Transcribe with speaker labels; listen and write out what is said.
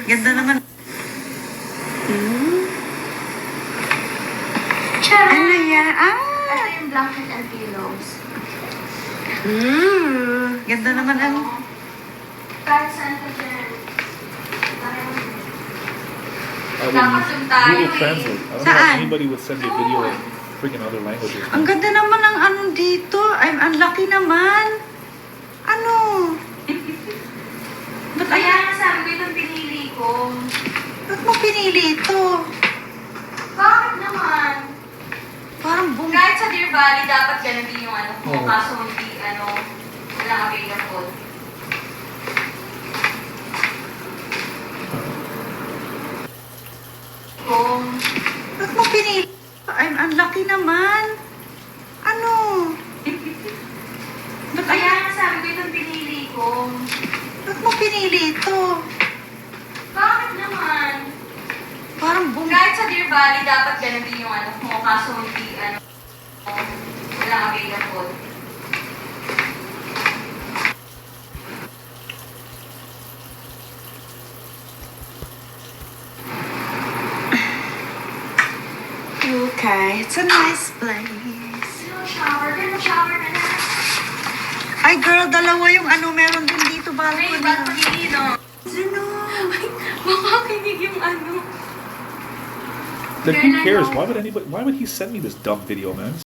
Speaker 1: Ganda naman.
Speaker 2: Charan!
Speaker 1: Ano yan?
Speaker 2: Ito yung blanket and pillows.
Speaker 1: Ganda naman ang...
Speaker 2: Kahit saan ka dyan.
Speaker 3: I would
Speaker 2: Dapat
Speaker 3: use
Speaker 2: yung tayo
Speaker 3: Google
Speaker 2: eh.
Speaker 3: Translate. I don't know
Speaker 1: Saan?
Speaker 3: if anybody would send me a video in freaking other languages.
Speaker 1: Ang ganda naman ang ano dito. Ang laki naman. Ano? Ba't
Speaker 2: Kaya
Speaker 1: ay...
Speaker 2: nga sabi ko itong pinili ko.
Speaker 1: Ba't mo pinili ito?
Speaker 2: Bakit naman?
Speaker 1: Parang bum...
Speaker 2: Kahit sa Deer Valley, dapat ganun din yung ano ko.
Speaker 3: Oo.
Speaker 2: Kaso hindi, walang available. Kung
Speaker 1: Ba't mo pinili? Ang laki naman. Ano? Ba't ay...
Speaker 2: Kaya nga sabi ko itong pinili ko.
Speaker 1: Ba't mo pinili ito?
Speaker 2: Bakit naman?
Speaker 1: Parang bum...
Speaker 2: Kahit sa Deer Valley, dapat ganun din yung ano ko. Kaso hindi, walang available.
Speaker 1: Okay, it's a nice place.
Speaker 2: Shower ka na.
Speaker 1: Ay girl, dalawa yung ano meron din dito
Speaker 2: May
Speaker 1: balcony.
Speaker 2: ba't pagigino?
Speaker 1: Ano?
Speaker 2: Baka kinig yung ano.
Speaker 3: Like, who cares? Why would he send me this dumb video, man?